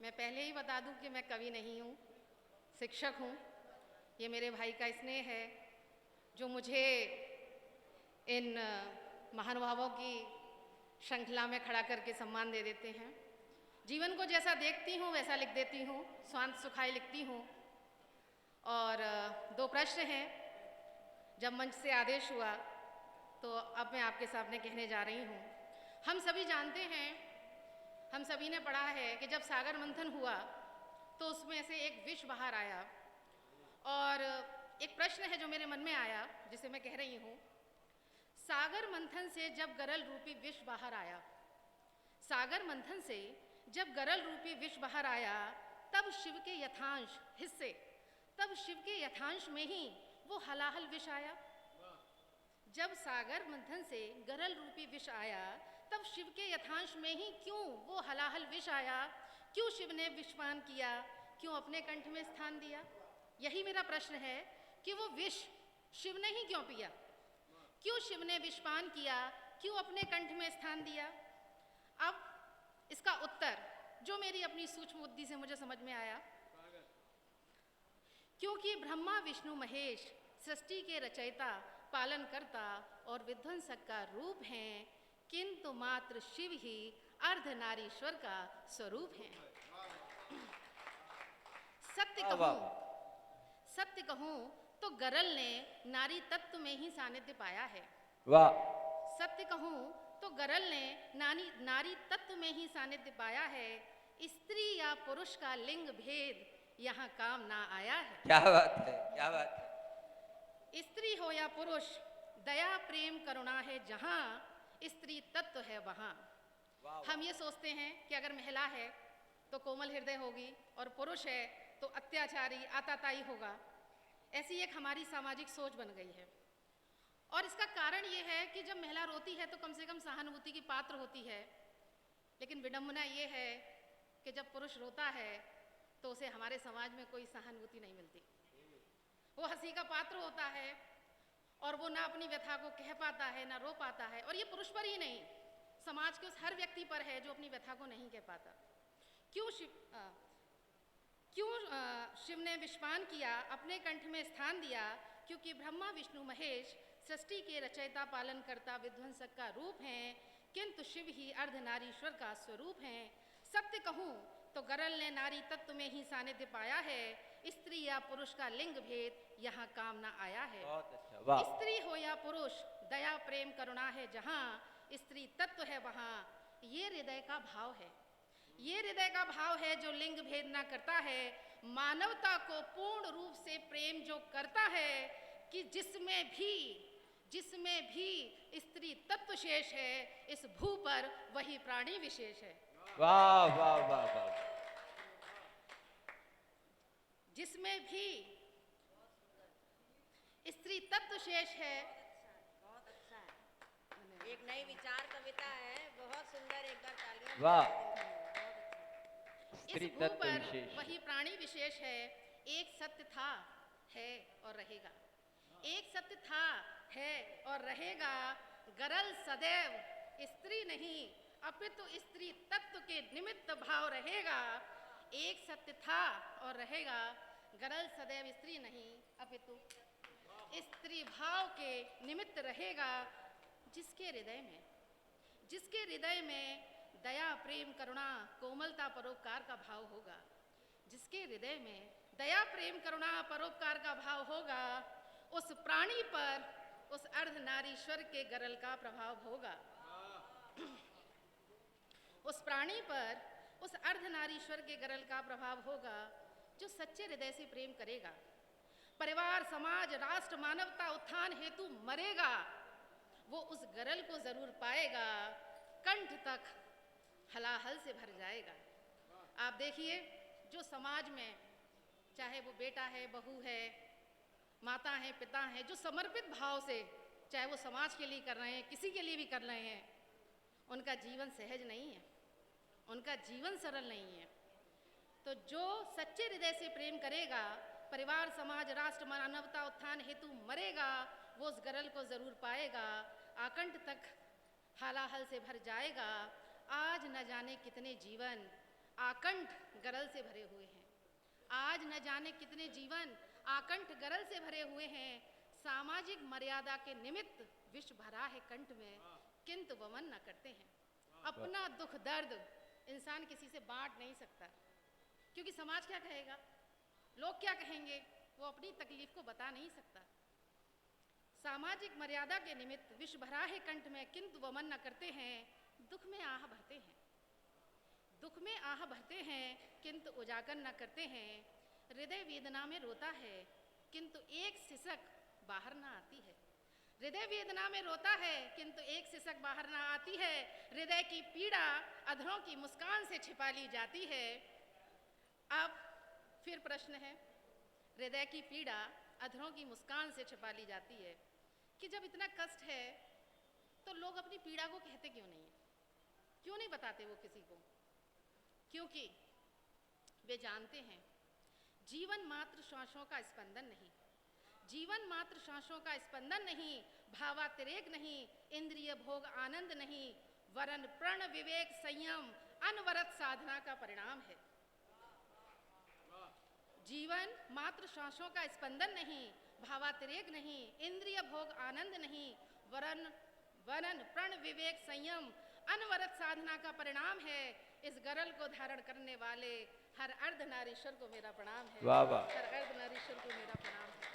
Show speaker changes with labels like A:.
A: मैं पहले ही बता दूं कि मैं कवि नहीं हूँ, शिक्षक हूँ। ये मेरे भाई का स्नेह है जो मुझे इन महानुभावों की श्रृंखला में खड़ा करके सम्मान दे देते हैं। जीवन को जैसा देखती हूँ वैसा लिख देती हूँ, स्वांत सुखाई लिखती हूँ। और दो प्रश्न हैं। जब मंच से आदेश हुआ तो अब मैं आपके सामने कहने जा रही हूँ। हम सभी जानते हैं, हम सभी ने पढ़ा है कि जब सागर मंथन हुआ तो उसमें से एक विष बाहर आया। और एक प्रश्न है जो मेरे मन में आया, जिसे मैं कह रही हूँ। सागर मंथन से जब गरल रूपी विष बाहर आया, सागर मंथन से जब गरल रूपी विष बाहर आया, तब शिव के यथांश हिस्से, तब शिव के यथांश में ही वो हलाहल विष आया। जब सागर मंथन से गरल रूपी विष आया, तब शिव के यथांश में ही क्यों वो हलाहल विष आया? क्यों शिव ने विषपान किया? क्यों अपने कंठ में स्थान दिया? यही मेरा प्रश्न है कि वो विष शिव ने ही क्यों पिया? क्यों शिव ने विषपान किया? क्यों अपने कंठ में स्थान दिया? अब इसका उत्तर जो मेरी अपनी सूक्ष्म बुद्धि से मुझे समझ में आया, क्योंकि ब्रह्मा विष्णु महेश सृष्टि के रचयिता, पालन करता और विध्वंसक का रूप हैं, किंतु मात्र शिव ही अर्धनारीश्वर का स्वरूप हैं। सत्य कहूं तो गरल ने नारी तत्व में ही सानिध्य पाया है।
B: वाह।
A: सत्य कहूं तो गरल ने नारी तत्व में ही सानिध्य पाया है। स्त्री या पुरुष का लिंग भेद यहाँ काम ना आया है।
B: क्या बात है, क्या बात है।
A: स्त्री हो या पुरुष, दया प्रेम करुणा है जहाँ, स्त्री तत्व है वहाँ। हम ये सोचते हैं कि अगर महिला है तो कोमल हृदय होगी और पुरुष है तो अत्याचारी आताताई होगा। ऐसी एक हमारी सामाजिक सोच बन गई है। और इसका कारण ये है कि जब महिला रोती है तो कम से कम सहानुभूति की पात्र होती है, लेकिन विडंबना ये है कि जब पुरुष रोता है तो उसे हमारे समाज में कोई सहानुभूति नहीं मिलती। वो हंसी का पात्र होता है और वो ना अपनी व्यथा को कह पाता है ना रो पाता है। और ये पुरुष पर ही नहीं, समाज के उस हर व्यक्ति पर है जो अपनी व्यथा को नहीं कह पाता। क्यों शिव ने विषपान किया, अपने कंठ में स्थान दिया? क्योंकि ब्रह्मा विष्णु महेश सृष्टि के रचयिता, पालन करता, विध्वंसक का रूप हैं, किंतु शिव ही अर्धनारीश्वर का स्वरूप हैं। सत्य कहूँ तो गरल ने नारी तत्व में ही सानिध्य पाया है। स्त्री या पुरुष का लिंग भेद यहाँ काम ना आया है।
B: बहुत अच्छा, वाह।
A: स्त्री हो या पुरुष, दया प्रेम करुणा है जहाँ, स्त्री तत्व है वहाँ। ये हृदय का भाव है, ये हृदय का भाव है जो लिंग भेद ना करता है। मानवता को पूर्ण रूप से प्रेम जो करता है, कि जिसमें भी स्त्री तत्व शेष है, इस भू पर वही प्राणी विशेष है।
B: वाह वाह वाह वाह।
A: जिसमें भी स्त्री तत्व शेष है।
C: बहुत अच्छा है, एक नई विचार कविता है, बहुत सुंदर। एक बार तालियां।
B: वाह।
A: इस भू पर वही प्राणी विशेष है। एक सत्य था, है और रहेगा। एक सत्य था, है और रहेगा। गरल सदैव स्त्री नहीं, अपितु स्त्री तत्व के निमित्त भाव रहेगा। एक सत्य था और रहेगा। गरल सदैव स्त्री नहीं, अपितु स्त्री भाव के निमित्त रहेगा। जिसके हृदय में दया प्रेम करुणा कोमलता परोपकार का भाव होगा, जिसके हृदय में दया प्रेम करुणा परोपकार का भाव होगा, उस प्राणी पर उस अर्धनारीश्वर के गरल का प्रभाव होगा। उस प्राणी पर उस अर्धनारीश्वर के गरल का प्रभाव होगा जो सच्चे हृदय से प्रेम करेगा। परिवार, समाज, राष्ट्र, मानवता उत्थान हेतु मरेगा, वो उस गरल को जरूर पाएगा। कंठ तक हलाहल से भर जाएगा। आप देखिए, जो समाज में, चाहे वो बेटा है, बहू है, माता है, पिता है, जो समर्पित भाव से, चाहे वो समाज के लिए कर रहे हैं, किसी के लिए भी कर रहे हैं, उनका जीवन सहज नहीं है, उनका जीवन सरल नहीं है। तो जो सच्चे हृदय से प्रेम करेगा, परिवार, समाज, राष्ट्र, मानवता उत्थान हेतु मरेगा, वो उस गरल को जरूर पाएगा। आकंठ तक हालाहल से भर जाएगा। आज न जाने कितने जीवन आकंठ गरल से भरे हुए हैं। आज न जाने कितने जीवन आकंठ गरल से भरे हुए हैं। सामाजिक मर्यादा के निमित्त विष भरा है कंठ में, किंतु वमन न करते हैं। अपना दुख दर्द इंसान किसी से बांट नहीं सकता, क्योंकि समाज क्या कहेगा, लोग क्या कहेंगे, वो अपनी तकलीफ को बता नहीं सकता। सामाजिक मर्यादा के निमित्त विष भरा है कंठ में, किंतु वमन न करते हैं। दुख में आह भरते हैं, दुख में आह भरते हैं, किंतु उजागर न करते हैं। हृदय वेदना में रोता है, किंतु एक सिसक बाहर ना आती है। हृदय वेदना में रोता है, किंतु एक सिसक बाहर ना आती है। हृदय की पीड़ा अधरों की मुस्कान से छिपा ली जाती है। अब फिर प्रश्न है, हृदय की पीड़ा अधरों की मुस्कान से छिपा ली जाती है, कि जब इतना कष्ट है तो लोग अपनी पीड़ा को कहते क्यों नहीं है, क्यों नहीं बताते वो किसी को? क्योंकि वे जानते हैं जीवन मात्र श्वासों का स्पंदन नहीं, जीवन मात्र श्वासों का स्पंदन नहीं, भावातिरेक नहीं, इंद्रिय भोग आनंद नहीं, वरन प्रण विवेक संयम अनवरत साधना का परिणाम है। जीवन मात्र श्वासों का स्पंदन नहीं, भावातिरेक नहीं, इंद्रिय भोग आनंद नहीं, वरन प्रण विवेक संयम अनवरत साधना का परिणाम है। इस गरल को धारण करने वाले हर अर्धनारीश्वर को मेरा प्रणाम है।
B: वाह वाह।
A: हर अर्धनारीश्वर को मेरा प्रणाम है।